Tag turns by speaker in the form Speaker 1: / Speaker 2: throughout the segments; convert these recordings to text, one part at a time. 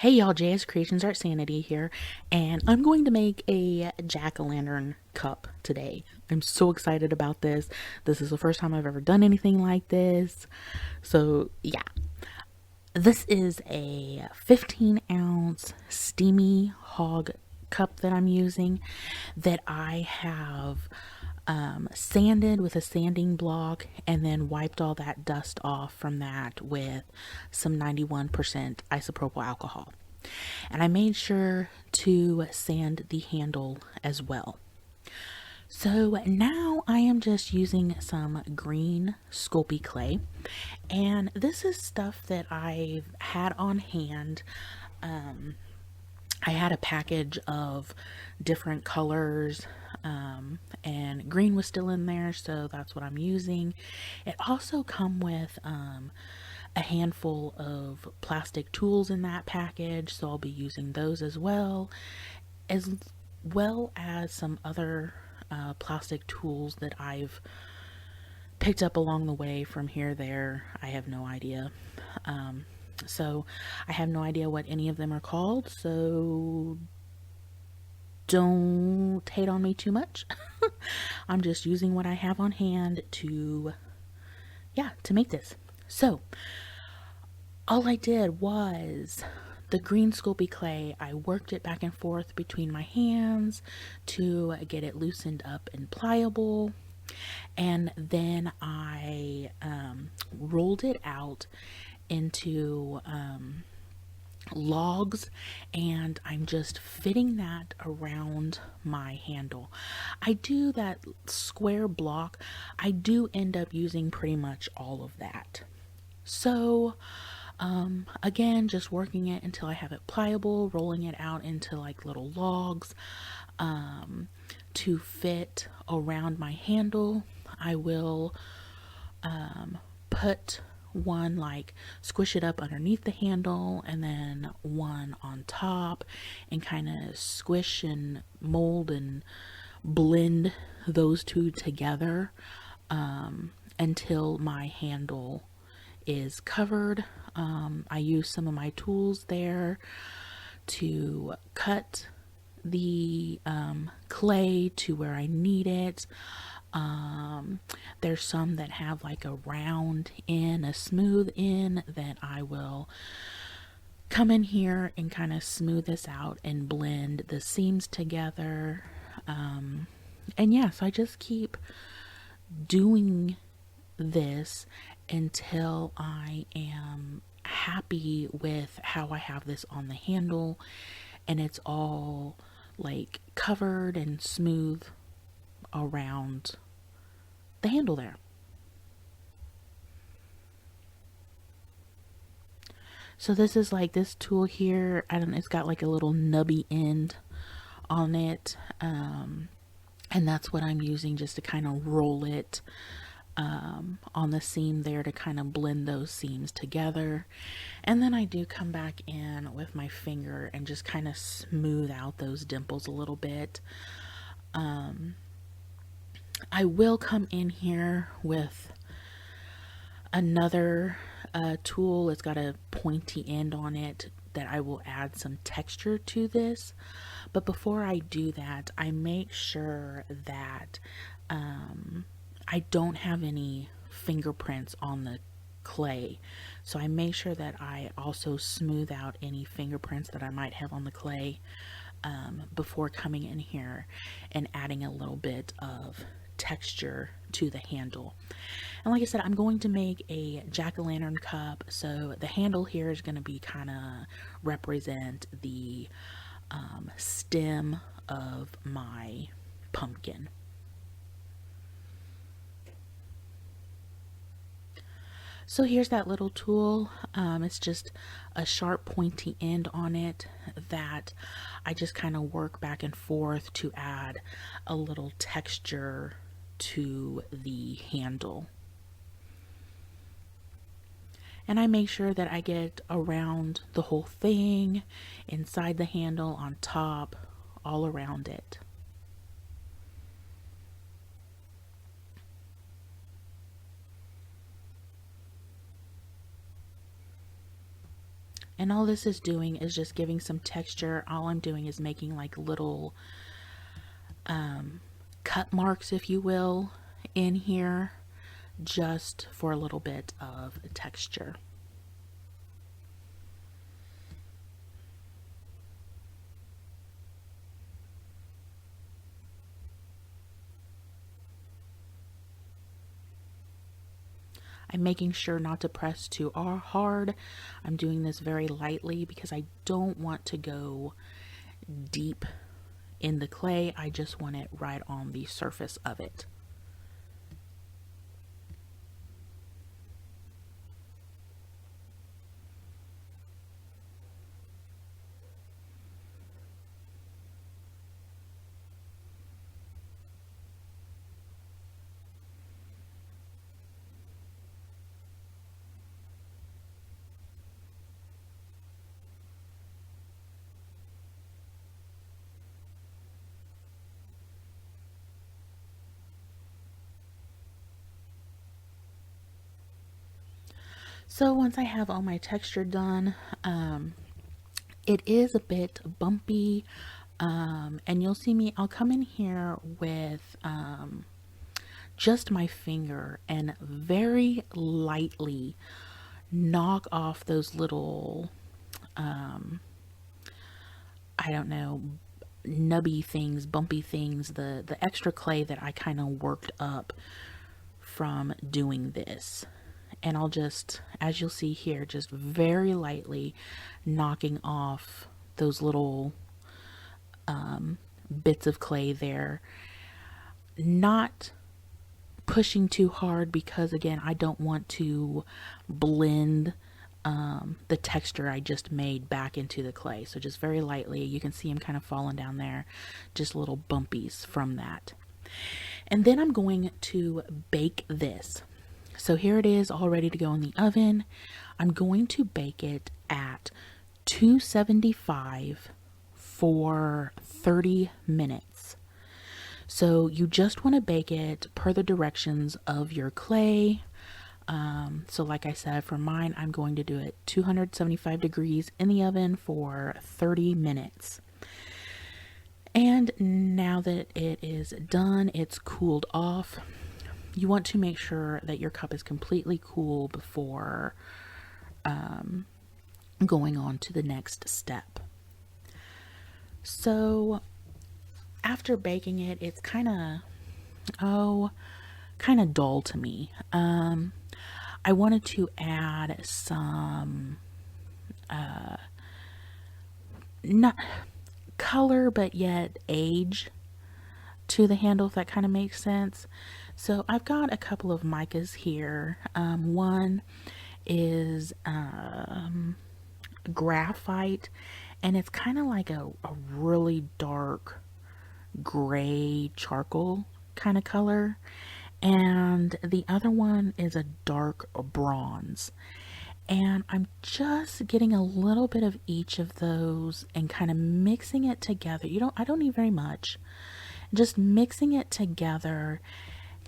Speaker 1: Hey y'all, JS Creations Art Sanity here, and I'm going to make a jack-o'-lantern cup today. I'm so excited about this. This is the first time I've ever done anything like this. So yeah, this is a 15-ounce steamy Hogg cup that I'm using that I have sanded with a sanding block and then wiped all that dust off from that with some 91% isopropyl alcohol. And I made sure to sand the handle as well. So now I am just using some green Sculpey clay, and this is stuff that I've had on hand. I had a package of different colors, and green was still in there, so that's what I'm using. It also come with a handful of plastic tools in that package, so I'll be using those as well as some other plastic tools that I've picked up along the way from here, there. I have no idea. So I have no idea what any of them are called, so don't hate on me too much. I'm just using what I have on hand to make this. So all I did was the green Sculpey clay. I worked it back and forth between my hands to get it loosened up and pliable, and then I rolled it out into logs, and I'm just fitting that around my handle. I do that square block. I do end up using pretty much all of that. So again, just working it until I have it pliable, rolling it out into like little logs to fit around my handle. I will put one, like squish it up underneath the handle, and then one on top, and kind of squish and mold and blend those two together until my handle is covered. I use some of my tools there to cut the clay to where I need it. There's some that have like a round end, a smooth end, that I will come in here and kind of smooth this out and blend the seams together. And yeah, so I just keep doing this until I am happy with how I have this on the handle and it's all like covered and smooth around the handle there. So this is like this tool here. It's got like a little nubby end on it, and that's what I'm using just to kind of roll it on the seam there to kind of blend those seams together. And then I do come back in with my finger and just kind of smooth out those dimples a little bit. I will come in here with another tool. It's got a pointy end on it that I will add some texture to this. But before I do that, I make sure that I don't have any fingerprints on the clay. So I make sure that I also smooth out any fingerprints that I might have on the clay before coming in here and adding a little bit of texture to the handle. And like I said, I'm going to make a jack-o'-lantern cup, so the handle here is going to be kind of represent the stem of my pumpkin. So here's that little tool. It's just a sharp pointy end on it that I just kind of work back and forth to add a little texture to the handle. And I make sure that I get around the whole thing, inside the handle, on top, all around it. And all this is doing is just giving some texture. All I'm doing is making like little cut marks, if you will, in here, just for a little bit of texture. I'm making sure not to press too hard. I'm doing this very lightly because I don't want to go deep in the clay. I just want it right on the surface of it. So once I have all my texture done, it is a bit bumpy, and you'll see me, I'll come in here with just my finger and very lightly knock off those little, I don't know, nubby things, bumpy things, the extra clay that I kind of worked up from doing this. And I'll just, as you'll see here, just very lightly knocking off those little bits of clay there. Not pushing too hard because, again, I don't want to blend the texture I just made back into the clay. So just very lightly, you can see them kind of falling down there, just little bumpies from that. And then I'm going to bake this. So here it is, all ready to go in the oven. I'm going to bake it at 275 for 30 minutes. So you just want to bake it per the directions of your clay. So like I said, for mine, I'm going to do it 275 degrees in the oven for 30 minutes. And now that it is done, it's cooled off. You want to make sure that your cup is completely cool before going on to the next step. So after baking it, it's kind of dull to me. I wanted to add some not color but yet age to the handle, if that kind of makes sense. So I've got a couple of micas here. One is graphite, and it's kind of like a really dark gray charcoal kind of color. And the other one is a dark bronze. And I'm just getting a little bit of each of those and kind of mixing it together. I don't need very much. Just mixing it together.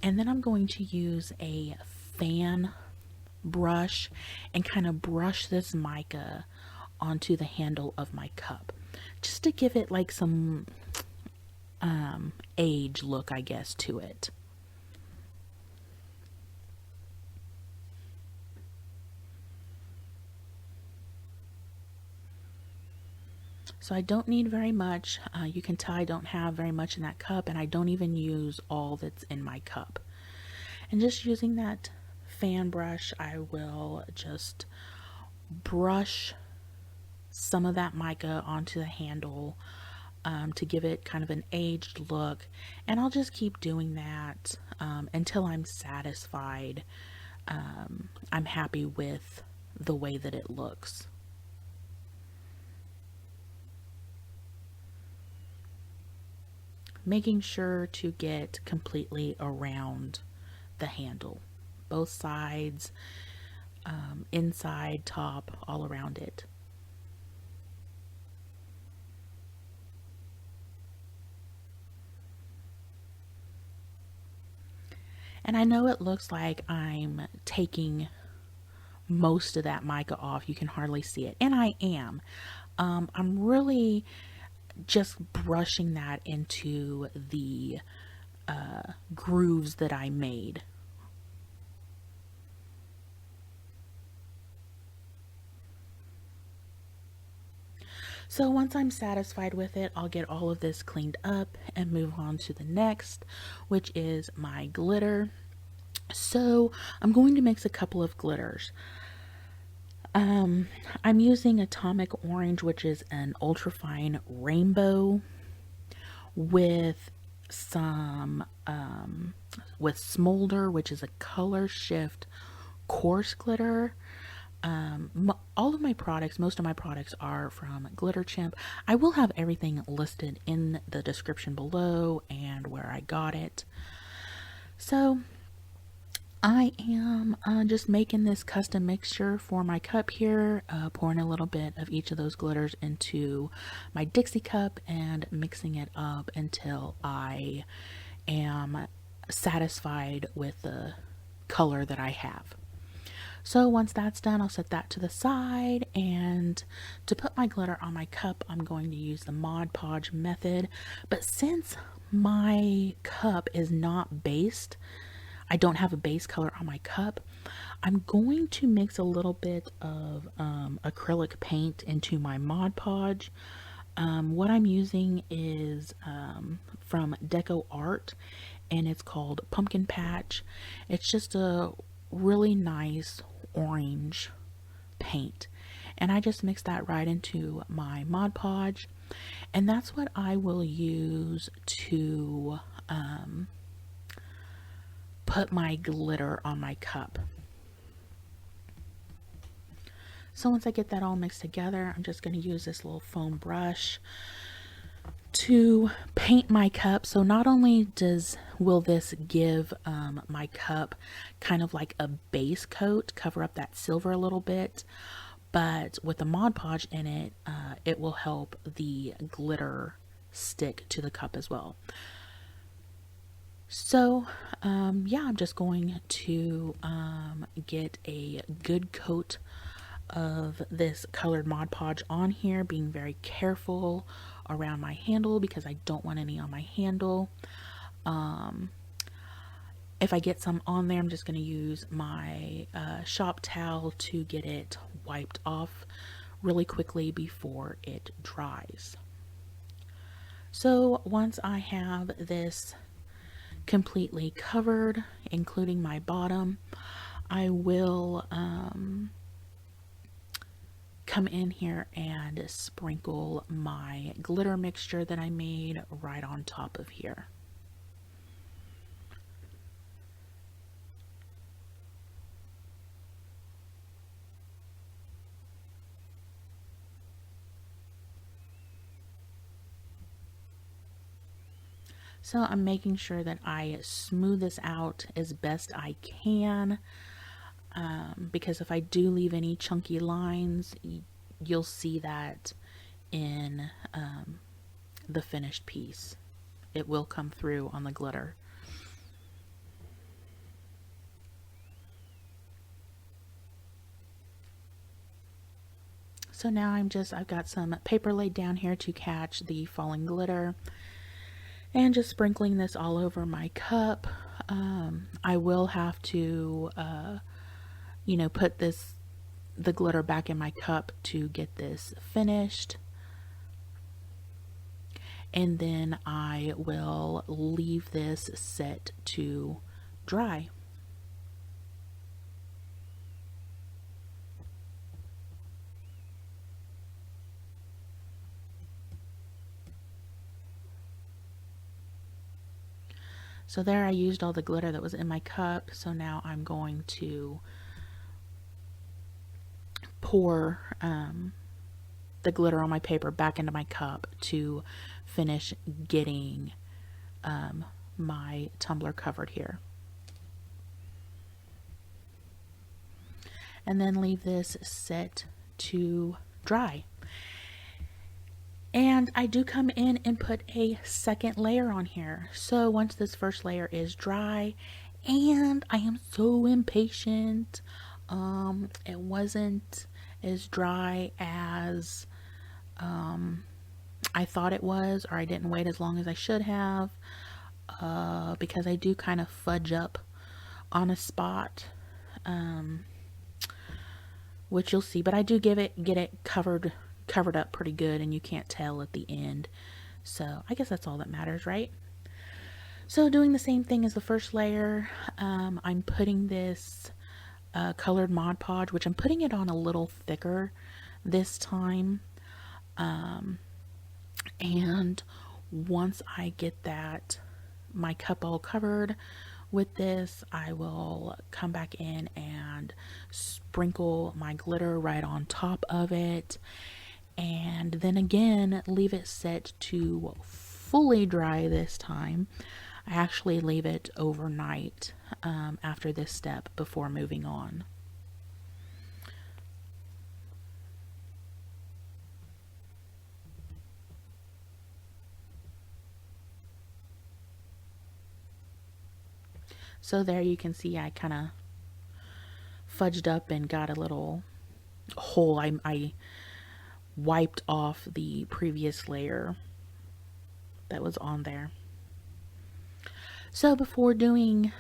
Speaker 1: And then I'm going to use a fan brush and kind of brush this mica onto the handle of my cup, just to give it like some age look, I guess, to it. So I don't need very much. You can tell I don't have very much in that cup, and I don't even use all that's in my cup. And just using that fan brush, I will just brush some of that mica onto the handle to give it kind of an aged look. And I'll just keep doing that until I'm satisfied. I'm happy with the way that it looks. Making sure to get completely around the handle, both sides, inside, top, all around it. And I know it looks like I'm taking most of that mica off. You can hardly see it, and I am. I'm really just brushing that into the grooves that I made. So once I'm satisfied with it, I'll get all of this cleaned up and move on to the next, which is my glitter. So I'm going to mix a couple of glitters. I'm using Atomic Orange, which is an ultrafine rainbow, with some with Smolder, which is a color shift coarse glitter. All of my products, most of my products are from Chimp. I will have everything listed in the description below and where I got it. So I am just making this custom mixture for my cup here, pouring a little bit of each of those glitters into my Dixie cup and mixing it up until I am satisfied with the color that I have. So once that's done, I'll set that to the side, and to put my glitter on my cup, I'm going to use the Mod Podge method. But since my cup is not based, I don't have a base color on my cup, I'm going to mix a little bit of acrylic paint into my Mod Podge. What I'm using is from DecoArt, and it's called Pumpkin Patch. It's just a really nice orange paint, and I just mix that right into my Mod Podge, and that's what I will use to put my glitter on my cup. So once I get that all mixed together, I'm just going to use this little foam brush to paint my cup. So not only will this give my cup kind of like a base coat, cover up that silver a little bit, but with the Mod Podge in it, it will help the glitter stick to the cup as well. So yeah, I'm just going to get a good coat of this colored Mod Podge on here, being very careful around my handle because I don't want any on my handle. If I get some on there, I'm just going to use my shop towel to get it wiped off really quickly before it dries. So once I have this completely covered, including my bottom, I will come in here and sprinkle my glitter mixture that I made right on top of here. So I'm making sure that I smooth this out as best I can, because if I do leave any chunky lines, you'll see that in the finished piece. It will come through on the glitter. So now I've got some paper laid down here to catch the falling glitter, and just sprinkling this all over my cup. I will have to put the glitter back in my cup to get this finished, and then I will leave this set to dry. So there I used all the glitter that was in my cup, so now I'm going to pour the glitter on my paper back into my cup to finish getting my tumbler covered here. And then leave this set to dry. And I do come in and put a second layer on here. So once this first layer is dry, and I am so impatient, It wasn't as dry as I thought it was, or I didn't wait as long as I should have, because I do kind of fudge up on a spot, which you'll see, but I do get it covered up pretty good, and you can't tell at the end. So I guess that's all that matters, right? So doing the same thing as the first layer, I'm putting this colored Mod Podge, which I'm putting it on a little thicker this time. And once I get my cup all covered with this, I will come back in and sprinkle my glitter right on top of it, and then again leave it set to fully dry this time. I actually leave it overnight after this step before moving on. So there you can see I kind of fudged up and got a little hole. I wiped off the previous layer that was on there. So before doing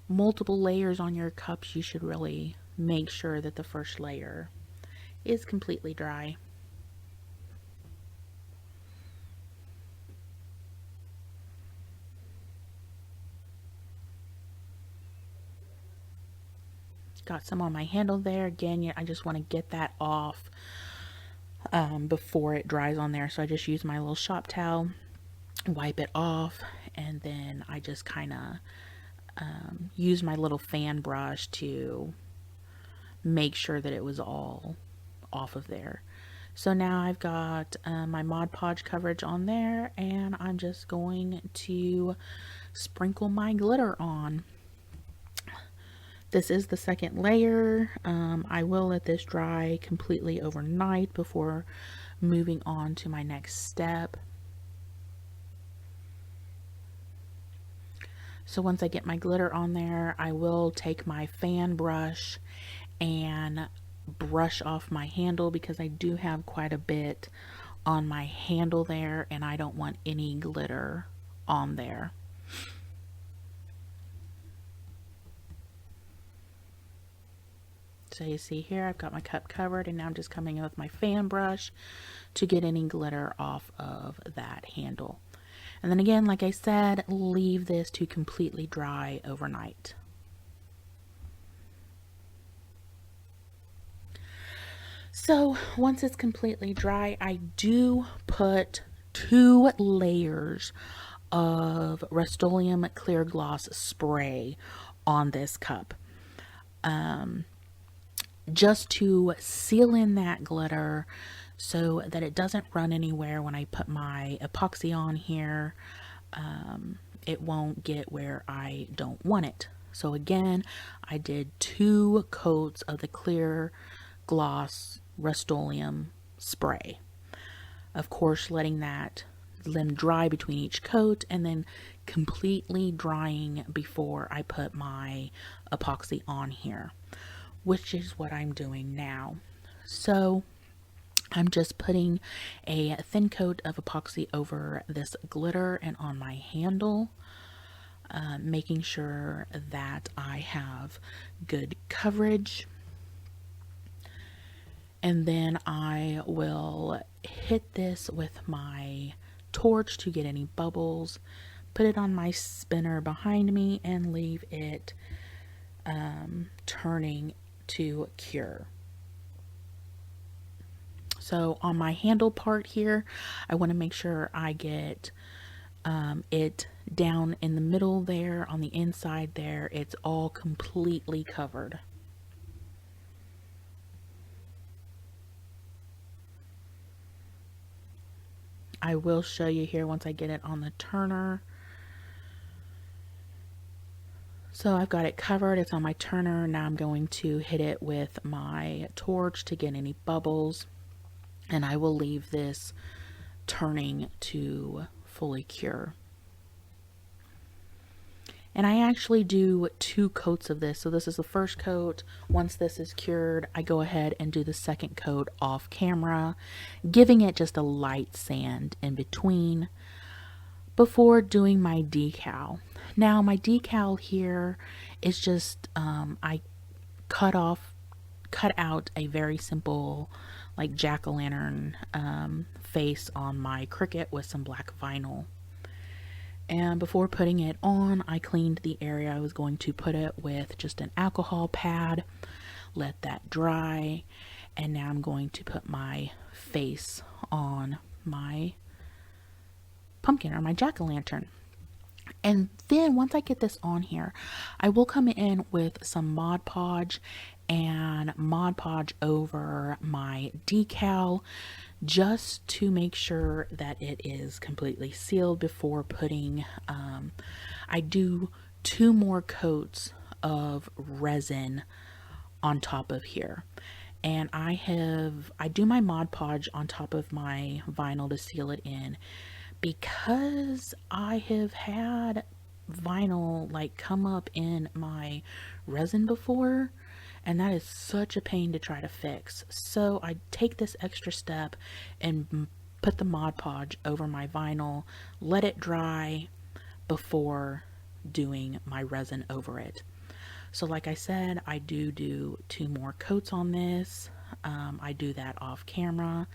Speaker 1: multiple layers on your cups, you should really make sure that the first layer is completely dry. Got some on my handle there. Again, I just want to get that off before it dries on there. So I just use my little shop towel, wipe it off, and then I just kind of use my little fan brush to make sure that it was all off of there. So now I've got my Mod Podge coverage on there, and I'm just going to sprinkle my glitter on. This is the second layer. I will let this dry completely overnight before moving on to my next step. So once I get my glitter on there, I will take my fan brush and brush off my handle, because I do have quite a bit on my handle there and I don't want any glitter on there. So you see here, I've got my cup covered, and now I'm just coming in with my fan brush to get any glitter off of that handle. And then again, like I said, leave this to completely dry overnight. So once it's completely dry, I do put 2 layers of Rust-Oleum clear gloss spray on this cup. Just to seal in that glitter so that it doesn't run anywhere when I put my epoxy on here. It won't get where I don't want it. So again, I did 2 coats of the clear gloss Rust-Oleum spray. Of course, letting them dry between each coat, and then completely drying before I put my epoxy on here, which is what I'm doing now. So I'm just putting a thin coat of epoxy over this glitter and on my handle, making sure that I have good coverage. And then I will hit this with my torch to get any bubbles, put it on my spinner behind me, and leave it turning to cure. So on my handle part here, I want to make sure I get it down in the middle there, on the inside there, it's all completely covered. I will show you here once I get it on the turner. So I've got it covered, it's on my turner. Now I'm going to hit it with my torch to get any bubbles, and I will leave this turning to fully cure. And I actually do 2 coats of this. So this is the first coat. Once this is cured, I go ahead and do the second coat off camera, giving it just a light sand in between before doing my decal. Now my decal here is just, I cut out a very simple like jack-o'-lantern face on my Cricut with some black vinyl. And before putting it on, I cleaned the area I was going to put it with just an alcohol pad, let that dry, and now I'm going to put my face on my pumpkin or my jack-o'-lantern. And then once I get this on here, I will come in with some Mod Podge and Mod Podge over my decal, just to make sure that it is completely sealed before putting, I do 2 more coats of resin on top of here. And I do my Mod Podge on top of my vinyl to seal it in, because I have had vinyl like come up in my resin before, and that is such a pain to try to fix. So I take this extra step and put the Mod Podge over my vinyl, let it dry before doing my resin over it. So like I said, I do 2 more coats on this. I do that off camera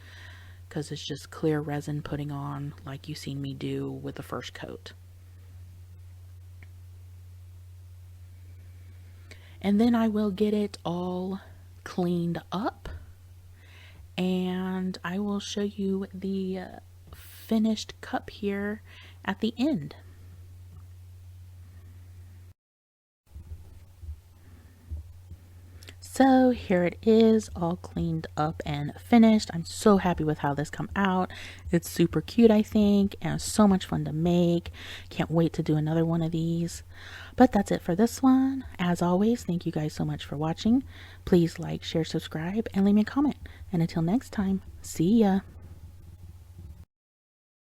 Speaker 1: because it's just clear resin putting on like you've seen me do with the first coat. And then I will get it all cleaned up, and I will show you the finished cup here at the end. So here it is, all cleaned up and finished. I'm so happy with how this come out. It's super cute, I think, and so much fun to make. Can't wait to do another one of these. But that's it for this one. As always, thank you guys so much for watching. Please like, share, subscribe, and leave me a comment. And until next time, see ya.